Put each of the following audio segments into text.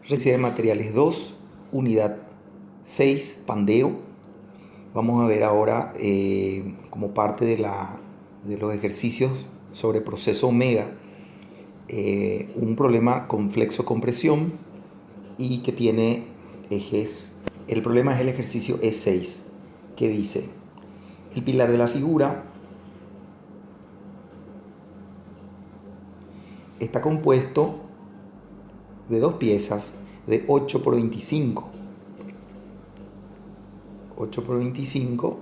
Residencia de materiales 2, unidad 6, pandeo. Vamos a ver ahora como parte de los ejercicios sobre proceso omega, un problema con flexocompresión y que tiene ejes. El problema es el ejercicio E6, que dice: el pilar de la figura está compuesto de dos piezas de 8 por 25. 8 por 25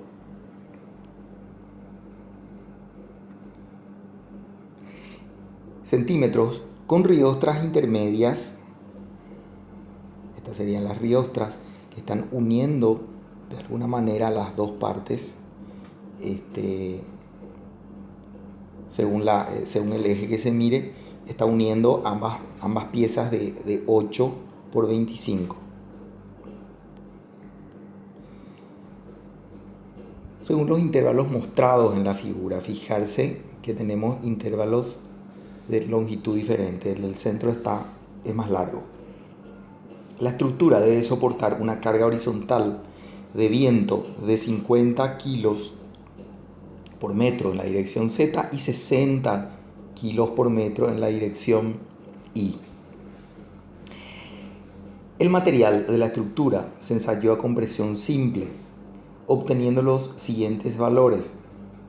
centímetros con riostras intermedias. Estas serían las riostras que están uniendo de alguna manera las dos partes, según el eje que se mire, está uniendo ambas piezas de 8 por 25. Según los intervalos mostrados en la figura, fijarse que tenemos intervalos de longitud diferente. El del centro es más largo. La estructura debe soportar una carga horizontal de viento de 50 kilos por metro en la dirección Z y 60 kilos por metro en la dirección Y. El material de la estructura se ensayó a compresión simple, obteniendo los siguientes valores.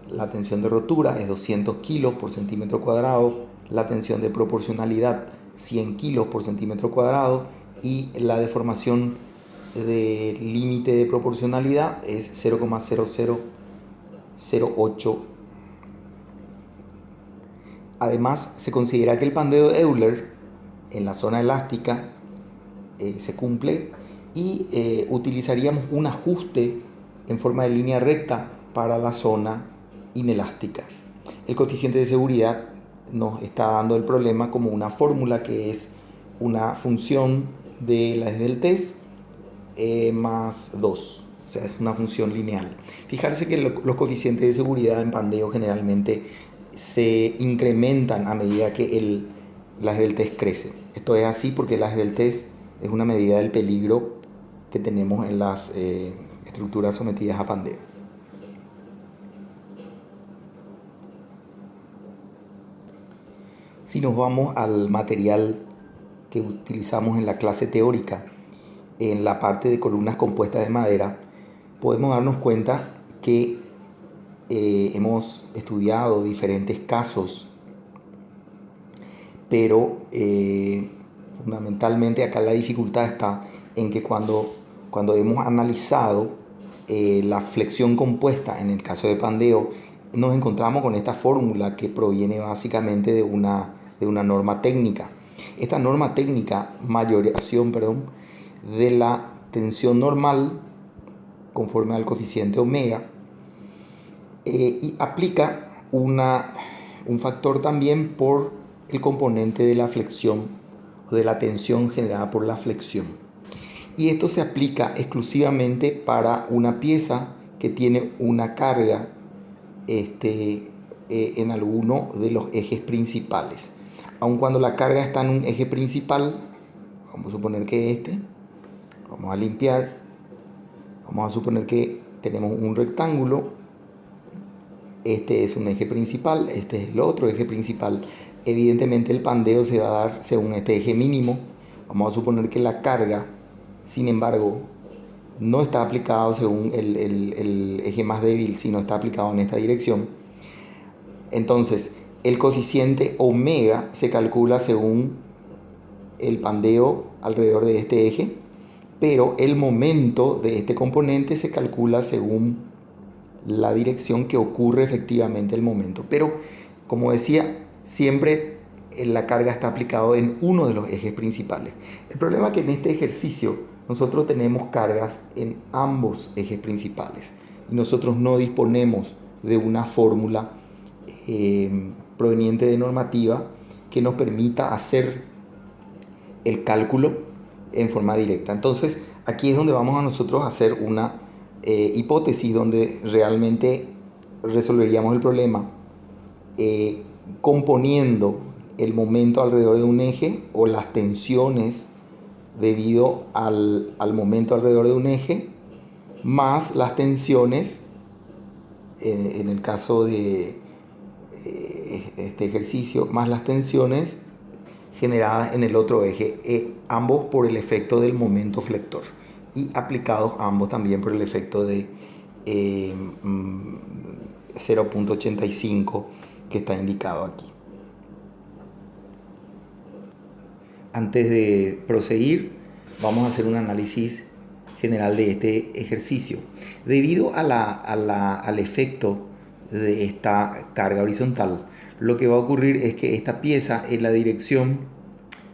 La tensión de rotura es 200 kilos por centímetro cuadrado, la tensión de proporcionalidad 100 kilos por centímetro cuadrado y la deformación de límite de proporcionalidad es 0,0008. Además, se considera que el pandeo de Euler en la zona elástica se cumple y utilizaríamos un ajuste en forma de línea recta para la zona inelástica. El coeficiente de seguridad nos está dando el problema como una fórmula que es una función de la esbeltez más 2, o sea, es una función lineal. Fijarse que los coeficientes de seguridad en pandeo generalmente se incrementan a medida que la esbeltez crece. Esto es así porque la esbeltez es una medida del peligro que tenemos en las estructuras sometidas a pandeo. Si nos vamos al material que utilizamos en la clase teórica, en la parte de columnas compuestas de madera, podemos darnos cuenta que hemos estudiado diferentes casos, pero fundamentalmente acá la dificultad está en que cuando hemos analizado la flexión compuesta en el caso de pandeo, nos encontramos con esta fórmula que proviene básicamente de una norma técnica. Esta norma técnica, mayoración, de la tensión normal conforme al coeficiente omega, y aplica un factor también por el componente de la flexión o de la tensión generada por la flexión. Y esto se aplica exclusivamente para una pieza que tiene una carga en alguno de los ejes principales. Aun cuando la carga está en un eje principal, vamos a suponer que vamos a limpiar, vamos a suponer que tenemos un rectángulo, este es un eje principal, este es el otro eje principal. Evidentemente el pandeo se va a dar según este eje mínimo. Vamos a suponer que la carga, sin embargo, no está aplicado según el eje más débil, sino está aplicado en esta dirección. Entonces, el coeficiente omega se calcula según el pandeo alrededor de este eje, pero el momento de este componente se calcula según la dirección que ocurre efectivamente el momento. Pero, como decía, siempre la carga está aplicado en uno de los ejes principales. El problema es que en este ejercicio nosotros tenemos cargas en ambos ejes principales y nosotros no disponemos de una fórmula proveniente de normativa que nos permita hacer el cálculo en forma directa. Entonces, aquí es donde vamos a nosotros a hacer una hipótesis donde realmente resolveríamos el problema componiendo el momento alrededor de un eje o las tensiones debido al momento alrededor de un eje, más las tensiones, en el caso de este ejercicio, más las tensiones generadas en el otro eje, ambos por el efecto del momento flector y aplicados ambos también por el efecto de 0.85 que está indicado aquí. Antes de proseguir, vamos a hacer un análisis general de este ejercicio. Debido al efecto de esta carga horizontal, lo que va a ocurrir es que esta pieza en la dirección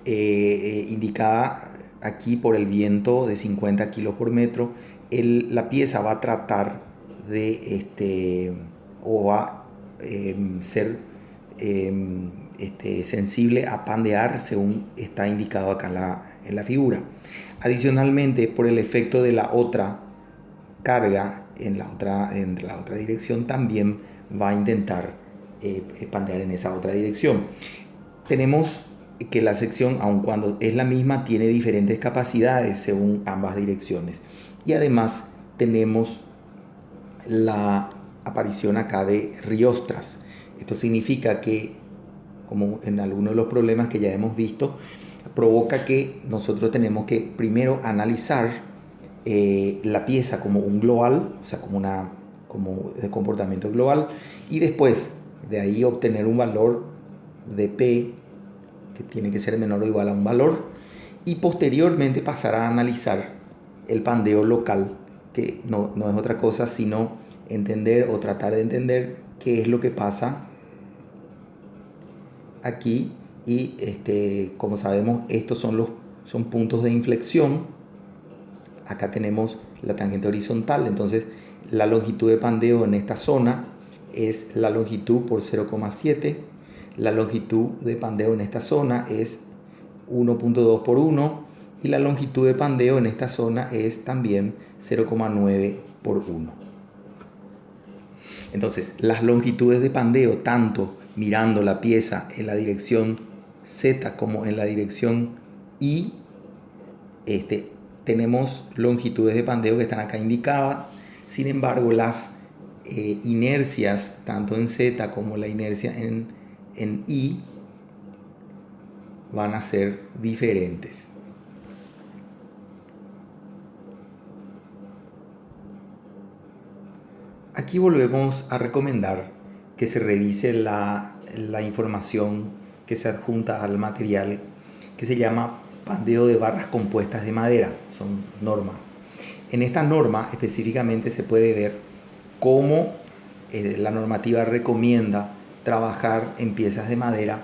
indicada aquí por el viento de 50 kilos por metro, la pieza va a tratar de ser sensible a pandear según está indicado acá en la figura. Adicionalmente, por el efecto de la otra carga en la otra dirección, también va a intentar pandear en esa otra dirección. Tenemos que la sección, aun cuando es la misma, tiene diferentes capacidades según ambas direcciones. Y además tenemos la aparición acá de riostras. Esto significa que, como en algunos de los problemas que ya hemos visto, provoca que nosotros tenemos que primero analizar la pieza como un global, o sea, como de comportamiento global, y después de ahí obtener un valor de P que tiene que ser menor o igual a un valor, y posteriormente pasar a analizar el pandeo local, que no es otra cosa sino entender o tratar de entender qué es lo que pasa aquí. Y como sabemos, estos son puntos de inflexión. Acá tenemos la tangente horizontal, entonces la longitud de pandeo en esta zona es la longitud por 0,7. La longitud de pandeo en esta zona es 1.2 por 1 y la longitud de pandeo en esta zona es también 0,9 por 1. Entonces, las longitudes de pandeo, tanto mirando la pieza en la dirección Z como en la dirección Y, tenemos longitudes de pandeo que están acá indicadas. Sin embargo, las inercias, tanto en Z como la inercia en Y, van a ser diferentes. Aquí volvemos a recomendar que se revise la información que se adjunta al material, que se llama pandeo de barras compuestas de madera. Son normas. En esta norma específicamente se puede ver cómo la normativa recomienda trabajar en piezas de madera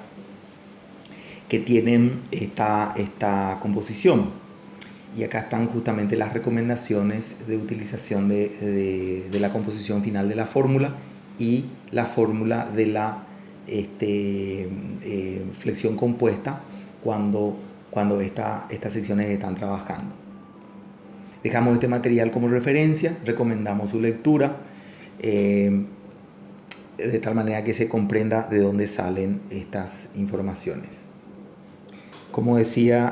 que tienen esta composición. Y acá están justamente las recomendaciones de utilización de la composición final de la fórmula y la fórmula de la flexión compuesta cuando estas secciones están trabajando. Dejamos este material como referencia, recomendamos su lectura de tal manera que se comprenda de dónde salen estas informaciones. Como decía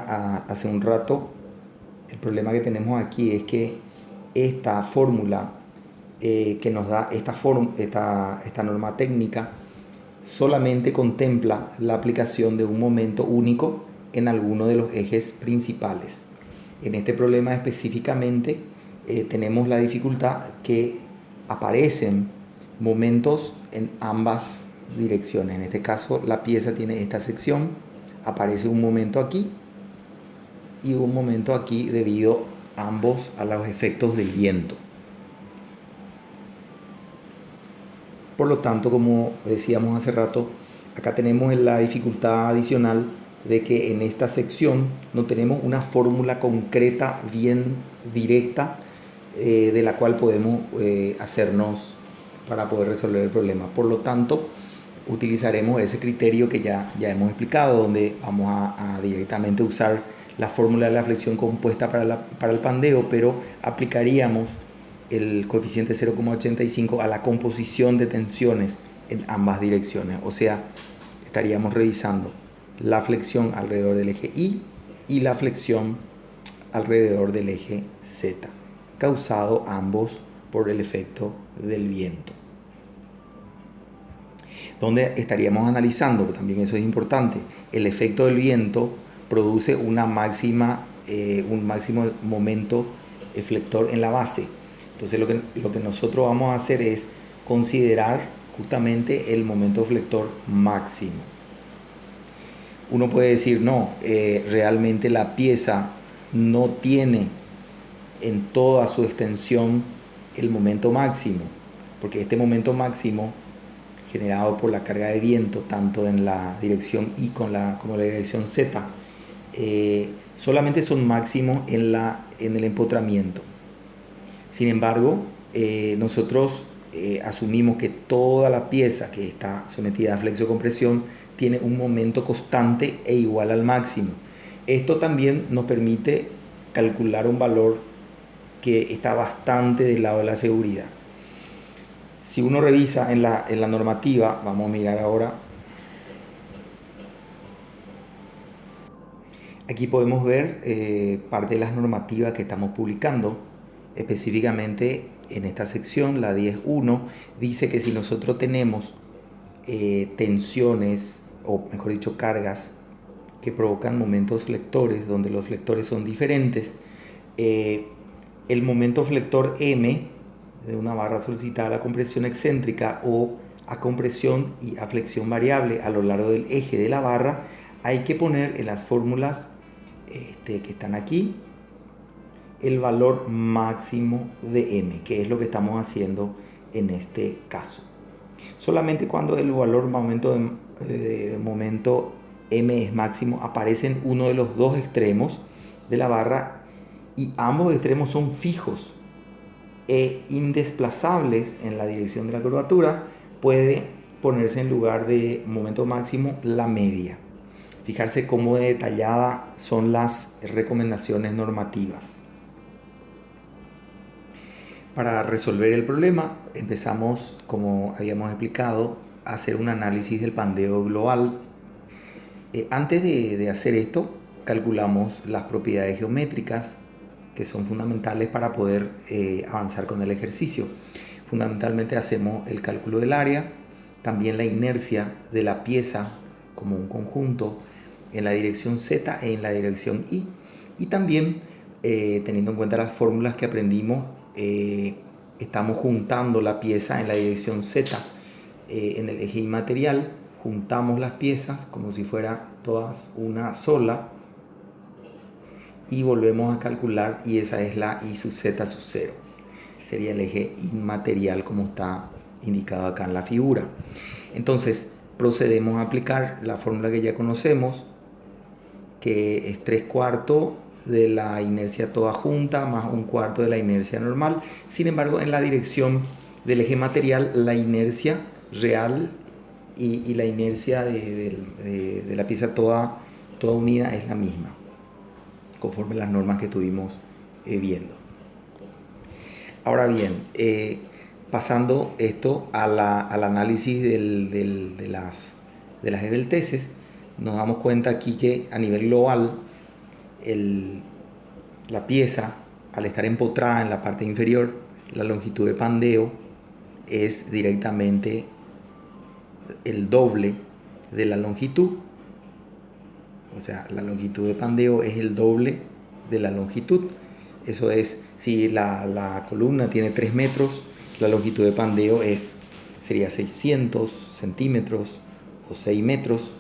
hace un rato, el problema que tenemos aquí es que esta fórmula que nos da esta norma técnica solamente contempla la aplicación de un momento único en alguno de los ejes principales. En este problema específicamente tenemos la dificultad que aparecen momentos en ambas direcciones. En este caso la pieza tiene esta sección, aparece un momento aquí y un momento aquí debido ambos a los efectos del viento. Por lo tanto, como decíamos hace rato, acá tenemos la dificultad adicional de que en esta sección no tenemos una fórmula concreta bien directa de la cual podemos hacernos para poder resolver el problema. Por lo tanto, utilizaremos ese criterio que ya hemos explicado, donde vamos a directamente usar la fórmula de la flexión compuesta para el pandeo, pero aplicaríamos el coeficiente 0,85 a la composición de tensiones en ambas direcciones. O sea, estaríamos revisando la flexión alrededor del eje Y y la flexión alrededor del eje Z, causado ambos por el efecto del viento. Donde estaríamos analizando, también eso es importante, el efecto del viento produce un máximo momento eflector en la base. Entonces lo que nosotros vamos a hacer es considerar justamente el momento eflector máximo. Uno puede decir, no, realmente la pieza no tiene en toda su extensión el momento máximo, porque este momento máximo generado por la carga de viento, tanto en la dirección Y como la dirección Z, solamente son máximos en el empotramiento. Sin embargo, nosotros asumimos que toda la pieza que está sometida a flexo-compresión tiene un momento constante e igual al máximo. Esto también nos permite calcular un valor que está bastante del lado de la seguridad. Si uno revisa en la normativa, vamos a mirar ahora. Aquí podemos ver parte de las normativas que estamos publicando. Específicamente en esta sección, la 10.1, dice que si nosotros tenemos tensiones, o mejor dicho, cargas que provocan momentos flectores, donde los flectores son diferentes, el momento flector M de una barra solicitada a la compresión excéntrica o a compresión y a flexión variable a lo largo del eje de la barra, hay que poner en las fórmulas que están aquí el valor máximo de M, que es lo que estamos haciendo en este caso. Solamente cuando el valor momento M es máximo, aparece en uno de los dos extremos de la barra y ambos extremos son fijos e indesplazables en la dirección de la curvatura, puede ponerse en lugar de momento máximo la media. Fijarse cómo detalladas son las recomendaciones normativas. Para resolver el problema, empezamos, como habíamos explicado, a hacer un análisis del pandeo global. Antes de hacer esto, calculamos las propiedades geométricas que son fundamentales para poder avanzar con el ejercicio. Fundamentalmente hacemos el cálculo del área, también la inercia de la pieza como un conjunto en la dirección Z e en la dirección Y, y también teniendo en cuenta las fórmulas que aprendimos, estamos juntando la pieza en la dirección Z en el eje inmaterial, juntamos las piezas como si fuera todas una sola y volvemos a calcular, y esa es la I sub Z sub 0. Sería el eje inmaterial como está indicado acá en la figura. Entonces procedemos a aplicar la fórmula que ya conocemos, que es 3/4 de la inercia toda junta más 1/4 de la inercia normal. Sin embargo, en la dirección del eje material, la inercia real y la inercia de la pieza toda unida es la misma, conforme las normas que estuvimos viendo. Ahora bien, pasando esto al análisis de las esbelteces, nos damos cuenta aquí que a nivel global la pieza, al estar empotrada en la parte inferior, la longitud de pandeo es directamente el doble de la longitud. O sea, la longitud de pandeo es el doble de la longitud. Eso es, si la columna tiene 3 metros, la longitud de pandeo sería 600 centímetros o 6 metros.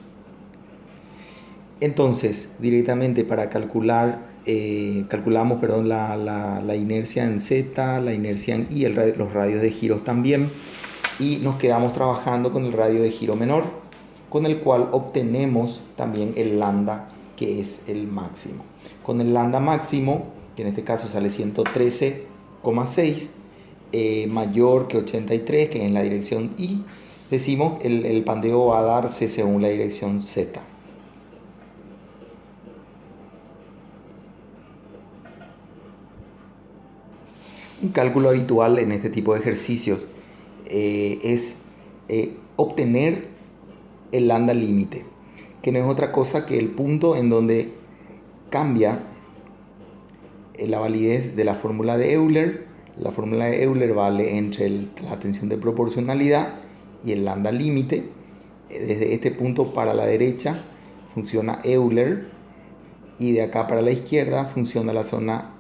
Entonces, directamente para calculamos la inercia en Z, la inercia en Y, los radios de giros también, y nos quedamos trabajando con el radio de giro menor, con el cual obtenemos también el lambda, que es el máximo. Con el lambda máximo, que en este caso sale 113,6, mayor que 83, que es en la dirección Y, decimos el pandeo va a darse según la dirección Z. Un cálculo habitual en este tipo de ejercicios es obtener el lambda límite, que no es otra cosa que el punto en donde cambia la validez de la fórmula de Euler. La fórmula de Euler vale entre la tensión de proporcionalidad y el lambda límite. Desde este punto para la derecha funciona Euler y de acá para la izquierda funciona la zona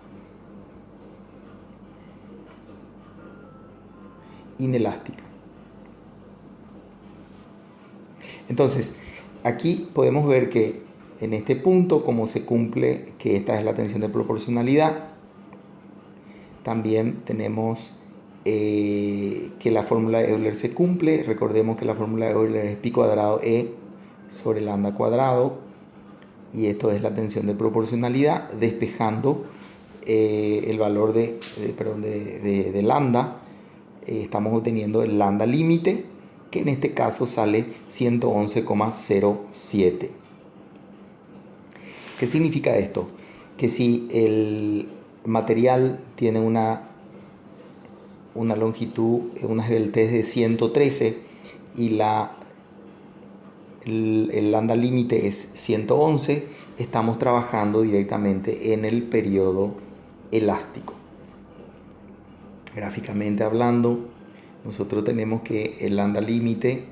inelástica. Entonces, aquí podemos ver que en este punto, como se cumple que esta es la tensión de proporcionalidad, también tenemos que la fórmula de Euler se cumple. Recordemos que la fórmula de Euler es pi cuadrado E sobre lambda cuadrado, y esto es la tensión de proporcionalidad. Despejando el valor de lambda, estamos obteniendo el lambda límite, que en este caso sale 111,07. ¿Qué significa esto? Que si el material tiene una longitud, una esbeltez de 113 y el lambda límite es 111, estamos trabajando directamente en el periodo elástico. Gráficamente hablando, nosotros tenemos que el lambda límite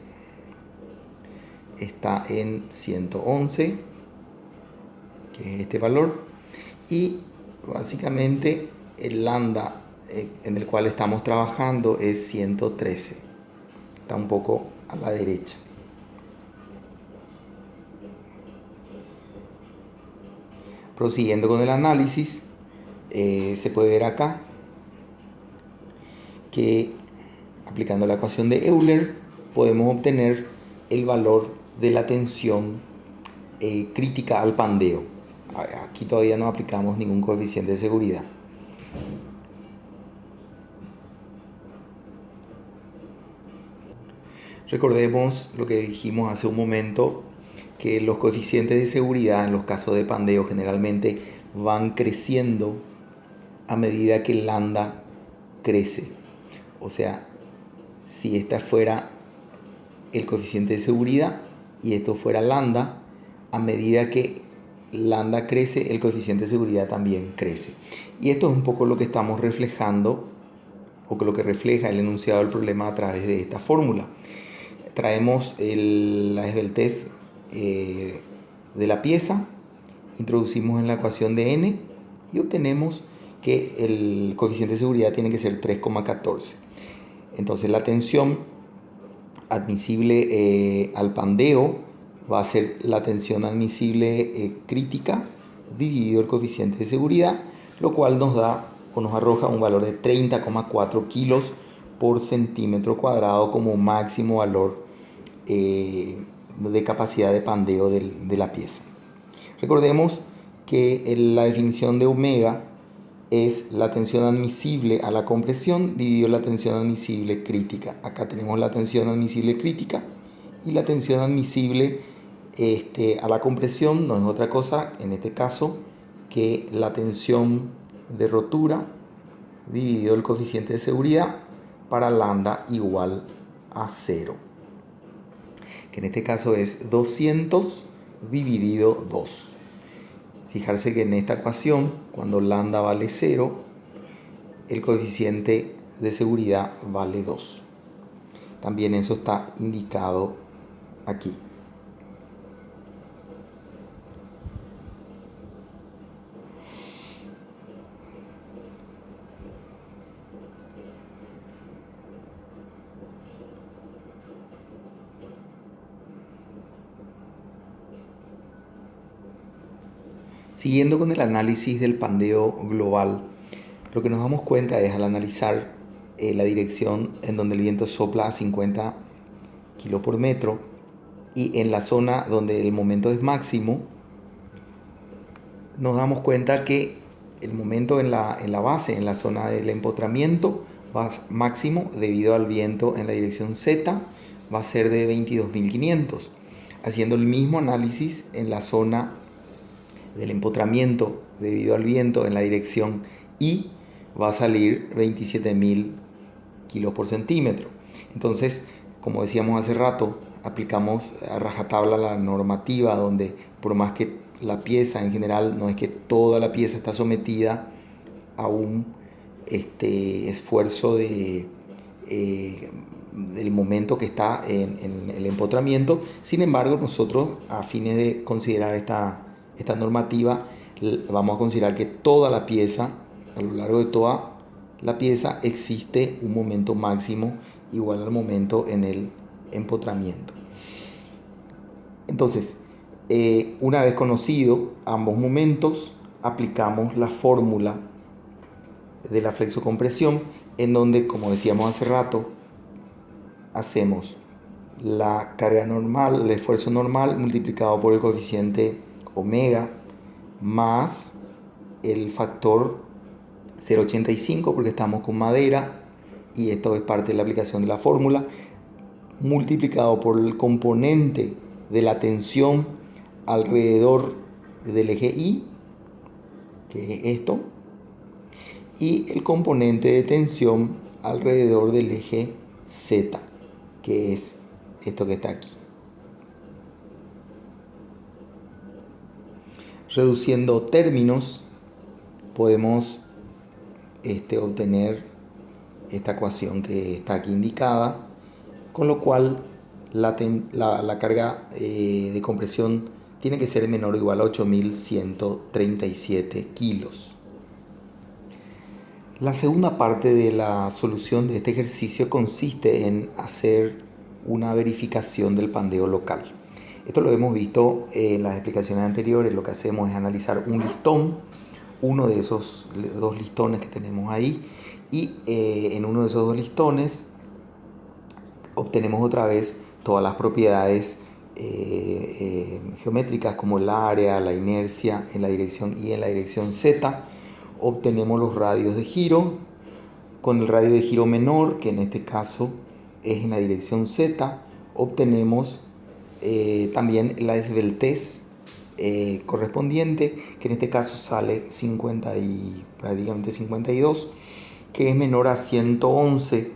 está en 111, que es este valor, y básicamente el lambda en el cual estamos trabajando es 113. Está un poco a la derecha. Prosiguiendo con el análisis, se puede ver acá que aplicando la ecuación de Euler podemos obtener el valor de la tensión crítica al pandeo. Aquí todavía no aplicamos ningún coeficiente de seguridad. Recordemos lo que dijimos hace un momento, que los coeficientes de seguridad en los casos de pandeo generalmente van creciendo a medida que el lambda crece. O sea, si esta fuera el coeficiente de seguridad y esto fuera lambda, a medida que lambda crece, el coeficiente de seguridad también crece. Y esto es un poco lo que estamos reflejando, o lo que refleja el enunciado del problema a través de esta fórmula. Traemos la esbeltez de la pieza, introducimos en la ecuación de n y obtenemos que el coeficiente de seguridad tiene que ser 3,14. Entonces la tensión admisible al pandeo va a ser la tensión admisible crítica dividido el coeficiente de seguridad, lo cual nos da o nos arroja un valor de 30,4 kilos por centímetro cuadrado como máximo valor de capacidad de pandeo de la pieza. Recordemos que la definición de omega es la tensión admisible a la compresión dividido la tensión admisible crítica. Acá tenemos la tensión admisible crítica, y la tensión admisible a la compresión no es otra cosa, en este caso, que la tensión de rotura dividido el coeficiente de seguridad para lambda igual a 0, que en este caso es 200 dividido 2. Fijarse que en esta ecuación, cuando lambda vale 0, el coeficiente de seguridad vale 2. También eso está indicado aquí. Siguiendo con el análisis del pandeo global, lo que nos damos cuenta es, al analizar la dirección en donde el viento sopla a 50 kg por metro y en la zona donde el momento es máximo, nos damos cuenta que el momento en la base, en la zona del empotramiento, va máximo debido al viento en la dirección Z, va a ser de 22.500. Haciendo el mismo análisis en la zona del empotramiento debido al viento en la dirección Y, va a salir 27.000 kilos por centímetro. Entonces, como decíamos hace rato, aplicamos a rajatabla la normativa, donde por más que la pieza en general, no es que toda la pieza está sometida a un esfuerzo del momento que está en el empotramiento. Sin embargo, nosotros, a fines de considerar esta normativa, vamos a considerar que toda la pieza, a lo largo de toda la pieza, existe un momento máximo igual al momento en el empotramiento. Entonces, una vez conocido ambos momentos, aplicamos la fórmula de la flexocompresión, en donde, como decíamos hace rato, hacemos la carga normal, el esfuerzo normal multiplicado por el coeficiente omega más el factor 0,85, porque estamos con madera y esto es parte de la aplicación de la fórmula, multiplicado por el componente de la tensión alrededor del eje Y, que es esto, y el componente de tensión alrededor del eje Z, que es esto que está aquí. Reduciendo términos, podemos obtener esta ecuación que está aquí indicada, con lo cual la carga de compresión tiene que ser menor o igual a 8.137 kilos. La segunda parte de la solución de este ejercicio consiste en hacer una verificación del pandeo local. Esto lo hemos visto en las explicaciones anteriores. Lo que hacemos es analizar un listón, uno de esos dos listones que tenemos ahí, y en uno de esos dos listones obtenemos otra vez todas las propiedades geométricas, como el área, la inercia en la dirección Y, en la dirección Z. Obtenemos los radios de giro. Con el radio de giro menor, que en este caso es en la dirección Z, obtenemos también la esbeltez correspondiente, que en este caso sale 50 y prácticamente 52, que es menor a 111,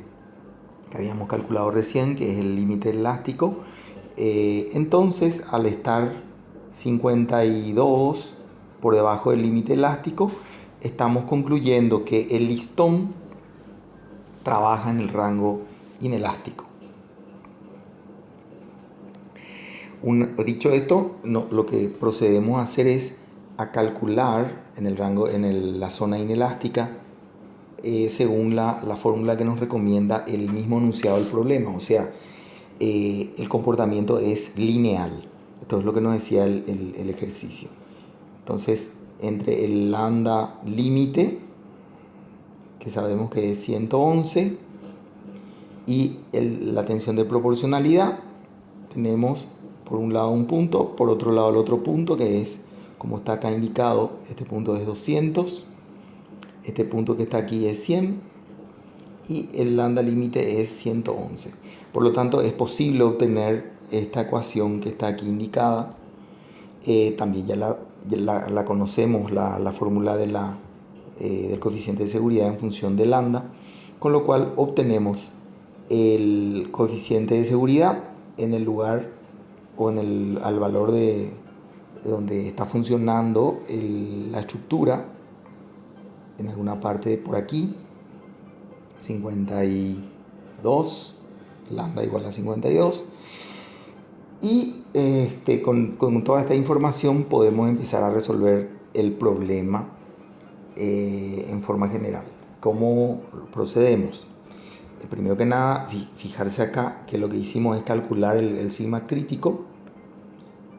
que habíamos calculado recién, que es el límite elástico. Entonces, al estar 52 por debajo del límite elástico, estamos concluyendo que el listón trabaja en el rango inelástico. Dicho esto, lo que procedemos a hacer es a calcular en el rango, la zona inelástica, según la fórmula que nos recomienda el mismo enunciado del problema. O sea, el comportamiento es lineal. Esto es lo que nos decía el ejercicio. Entonces, entre el lambda límite, que sabemos que es 111, y la tensión de proporcionalidad, tenemos por un lado un punto, por otro lado el otro punto, que es, como está acá indicado, este punto es 200, este punto que está aquí es 100, y el lambda límite es 111. Por lo tanto, es posible obtener esta ecuación que está aquí indicada. También ya la conocemos, la fórmula del coeficiente de seguridad en función de lambda, con lo cual obtenemos el coeficiente de seguridad en el lugar o al valor de donde está funcionando la estructura, en alguna parte por aquí, 52, lambda igual a 52. Y con toda esta información podemos empezar a resolver el problema en forma general. ¿Cómo procedemos? Primero que nada, fijarse acá que lo que hicimos es calcular el sigma crítico.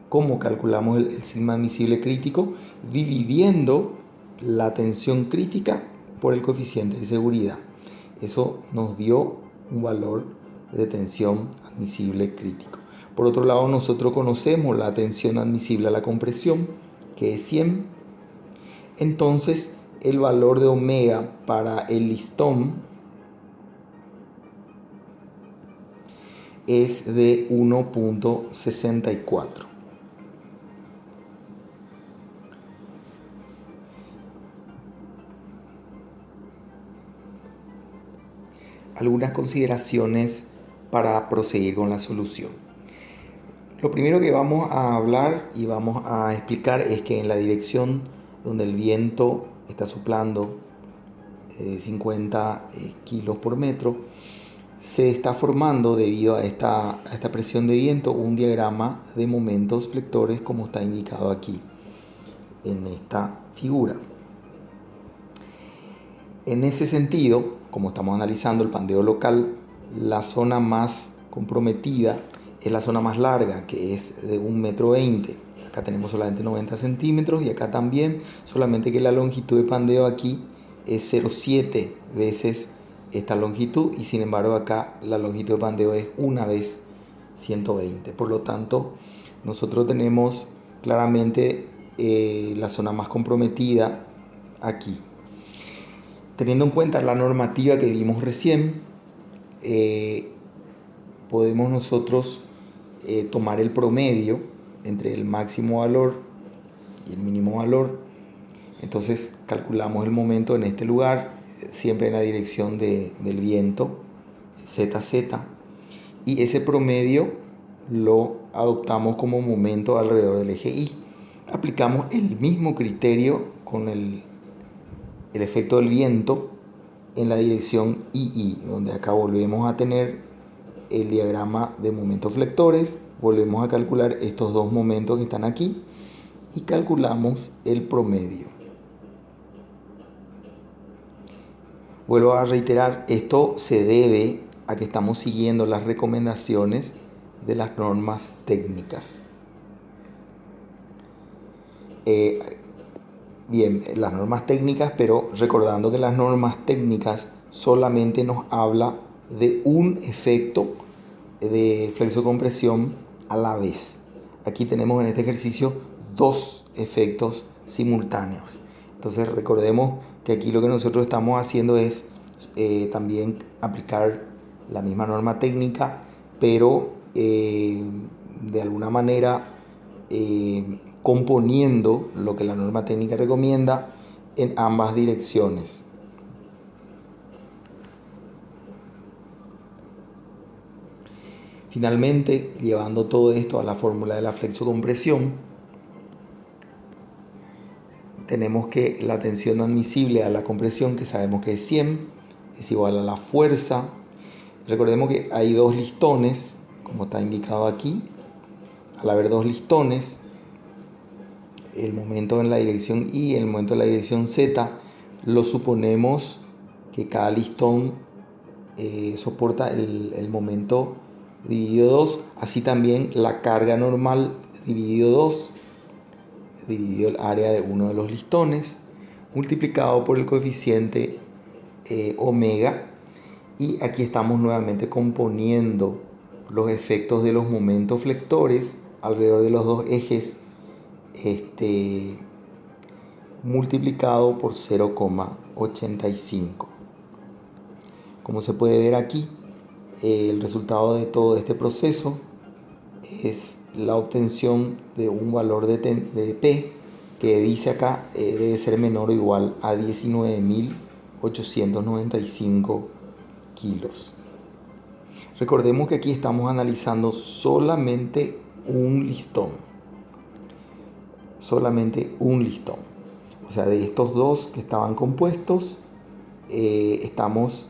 ¿Cómo calculamos el sigma admisible crítico? Dividiendo la tensión crítica por el coeficiente de seguridad. Eso nos dio un valor de tensión admisible crítico. Por otro lado, nosotros conocemos la tensión admisible a la compresión, que es 100. Entonces, el valor de omega para el listón es de 1.64. Algunas consideraciones para proseguir con la solución. Lo primero que vamos a hablar y vamos a explicar es que en la dirección donde el viento está soplando 50 kilos por metro, se está formando debido a esta presión de viento un diagrama de momentos flectores como está indicado aquí en esta figura. En ese sentido, como estamos analizando el pandeo local, la zona más comprometida es la zona más larga, que es de 1,20 m. Acá tenemos solamente 90 centímetros y acá también, solamente que la longitud de pandeo aquí es 0,7 veces esta longitud, y sin embargo acá la longitud de pandeo es 1 vez 120. Por lo tanto, nosotros tenemos claramente la zona más comprometida aquí. Teniendo en cuenta la normativa que vimos recién, podemos nosotros tomar el promedio entre el máximo valor y el mínimo valor. Entonces calculamos el momento en este lugar, siempre en la dirección del viento, ZZ, y ese promedio lo adoptamos como momento alrededor del eje Y. Aplicamos el mismo criterio con el efecto del viento en la dirección II, donde acá volvemos a tener el diagrama de momentos flectores, volvemos a calcular estos dos momentos que están aquí y calculamos el promedio. Vuelvo a reiterar, esto se debe a que estamos siguiendo las recomendaciones de las normas técnicas. Bien, las normas técnicas, pero recordando que las normas técnicas solamente nos habla de un efecto de flexocompresión a la vez. Aquí tenemos en este ejercicio dos efectos simultáneos. Entonces recordemos que aquí lo que nosotros estamos haciendo es también aplicar la misma norma técnica, pero de alguna manera componiendo lo que la norma técnica recomienda en ambas direcciones. Finalmente, llevando todo esto a la fórmula de la flexocompresión, tenemos que la tensión admisible a la compresión, que sabemos que es 100, es igual a la fuerza. Recordemos que hay dos listones, como está indicado aquí. Al haber dos listones, el momento en la dirección Y y el momento en la dirección Z, lo suponemos que cada listón soporta el momento dividido 2, así también la carga normal dividido 2, dividido el área de uno de los listones, multiplicado por el coeficiente omega, y aquí estamos nuevamente componiendo los efectos de los momentos flectores alrededor de los dos ejes, multiplicado por 0,85. Como se puede ver aquí, el resultado de todo este proceso es la obtención de un valor de P que dice acá debe ser menor o igual a 19.895 kilos. Recordemos que aquí estamos analizando solamente un listón. Solamente un listón. O sea, de estos dos que estaban compuestos, estamos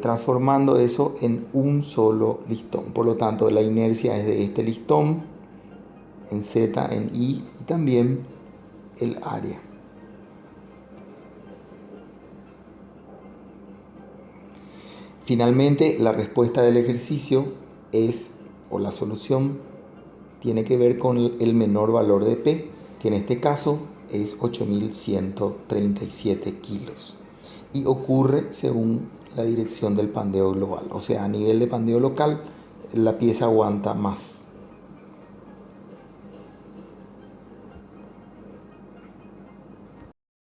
transformando eso en un solo listón. Por lo tanto, la inercia es de este listón en Z, en Y, y también el área. Finalmente, la respuesta del ejercicio es, o la solución, tiene que ver con el menor valor de P, que en este caso es 8.137 kilos. Y ocurre según la dirección del pandeo global. O sea, a nivel de pandeo local, la pieza aguanta más.